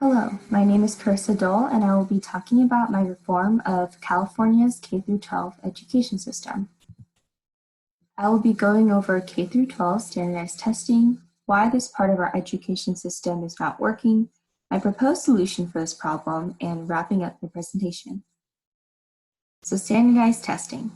Hello, my name is KDole, and I will be talking about my reform of California's K-12 education system. I will be going over K-12 standardized testing, why this part of our education system is not working, my proposed solution for this problem, and wrapping up the presentation. So standardized testing.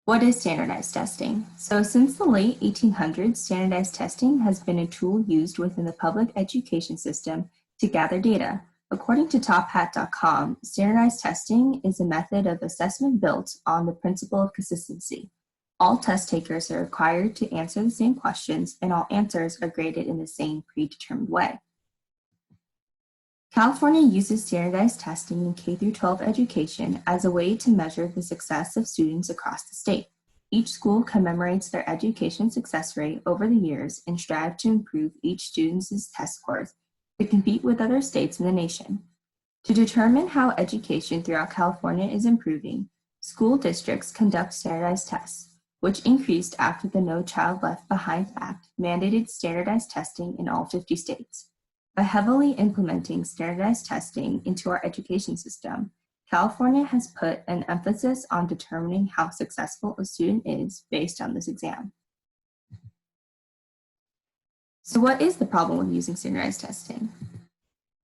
What is standardized testing? So since the late 1800s, standardized testing has been a tool used within the public education system to gather data. According to tophat.com, standardized testing is a method of assessment built on the principle of consistency. All test takers are required to answer the same questions, and all answers are graded in the same predetermined way. California uses standardized testing in K-12 education as a way to measure the success of students across the state. Each school commemorates their education success rate over the years and strives to improve each student's test scores to compete with other states in the nation. To determine how education throughout California is improving, school districts conduct standardized tests, which increased after the No Child Left Behind Act mandated standardized testing in all 50 states. By heavily implementing standardized testing into our education system, California has put an emphasis on determining how successful a student is based on this exam. So what is the problem with using standardized testing?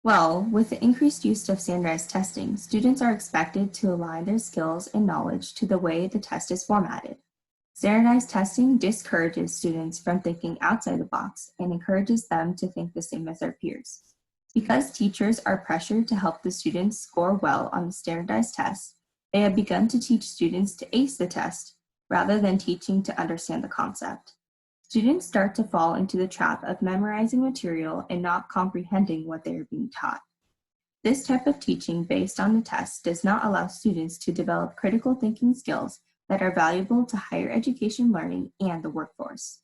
Well, with the increased use of standardized testing, students are expected to align their skills and knowledge to the way the test is formatted. Standardized testing discourages students from thinking outside the box and encourages them to think the same as their peers. Because teachers are pressured to help the students score well on the standardized tests, they have begun to teach students to ace the test rather than teaching to understand the concept. Students start to fall into the trap of memorizing material and not comprehending what they are being taught. This type of teaching based on the test does not allow students to develop critical thinking skills that are valuable to higher education learning and the workforce.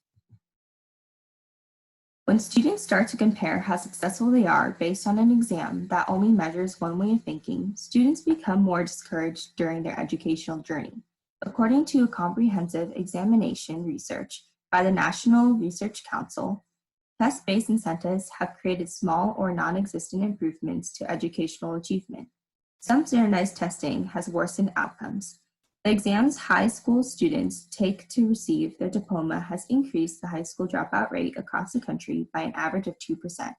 When students start to compare how successful they are based on an exam that only measures one way of thinking, students become more discouraged during their educational journey. According to a comprehensive examination research by the National Research Council, test-based incentives have created small or non-existent improvements to educational achievement. Some standardized testing has worsened outcomes. The exams high school students take to receive their diploma has increased the high school dropout rate across the country by an average of 2%.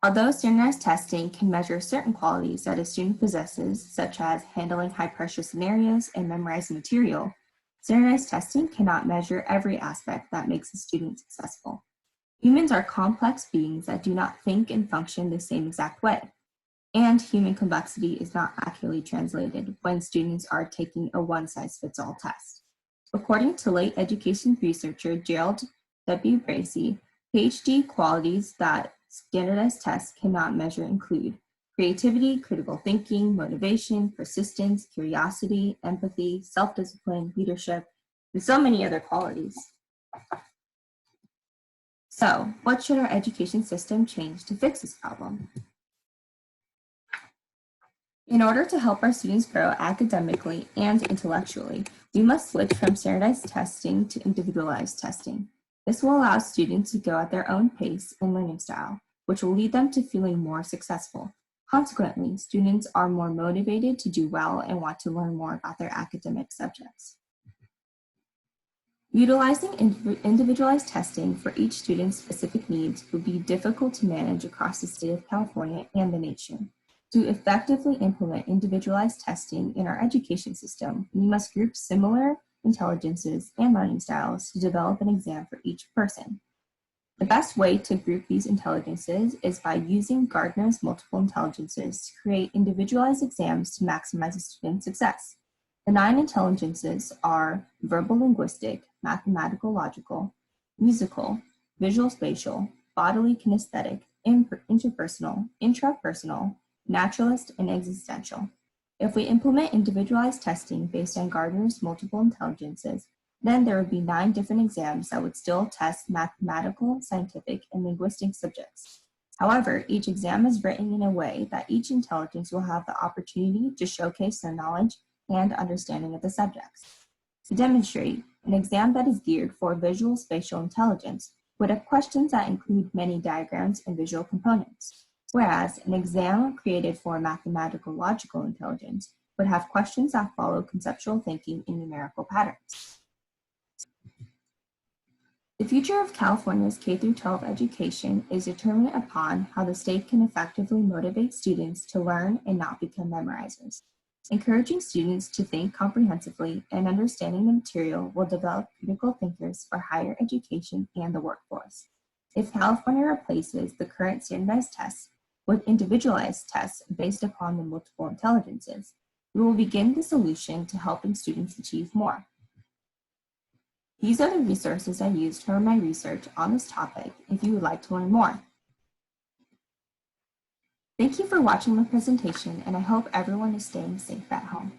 Although standardized testing can measure certain qualities that a student possesses, such as handling high-pressure scenarios and memorizing material, standardized testing cannot measure every aspect that makes a student successful. Humans are complex beings that do not think and function the same exact way. And human complexity is not accurately translated when students are taking a one-size-fits-all test. According to late education researcher Gerald W. Bracey, PhD qualities that standardized tests cannot measure include creativity, critical thinking, motivation, persistence, curiosity, empathy, self-discipline, leadership, and so many other qualities. So, what should our education system change to fix this problem? In order to help our students grow academically and intellectually, we must switch from standardized testing to individualized testing. This will allow students to go at their own pace and learning style, which will lead them to feeling more successful. Consequently, students are more motivated to do well and want to learn more about their academic subjects. Utilizing individualized testing for each student's specific needs would be difficult to manage across the state of California and the nation. To effectively implement individualized testing in our education system, we must group similar intelligences and learning styles to develop an exam for each person. The best way to group these intelligences is by using Gardner's multiple intelligences to create individualized exams to maximize a student's success. The 9 intelligences are verbal linguistic, mathematical logical, musical, visual spatial, bodily kinesthetic, interpersonal, intrapersonal, naturalist, and existential. If we implement individualized testing based on Gardner's multiple intelligences, then there would be 9 different exams that would still test mathematical, scientific, and linguistic subjects. However, each exam is written in a way that each intelligence will have the opportunity to showcase their knowledge and understanding of the subjects. To demonstrate, an exam that is geared for visual spatial intelligence would have questions that include many diagrams and visual components, whereas an exam created for mathematical logical intelligence would have questions that follow conceptual thinking and numerical patterns. The future of California's K-12 education is determined upon how the state can effectively motivate students to learn and not become memorizers. Encouraging students to think comprehensively and understanding the material will develop critical thinkers for higher education and the workforce. If California replaces the current standardized tests with individualized tests based upon the multiple intelligences, we will begin the solution to helping students achieve more. These are the resources I used for my research on this topic if you would like to learn more. Thank you for watching my presentation, and I hope everyone is staying safe at home.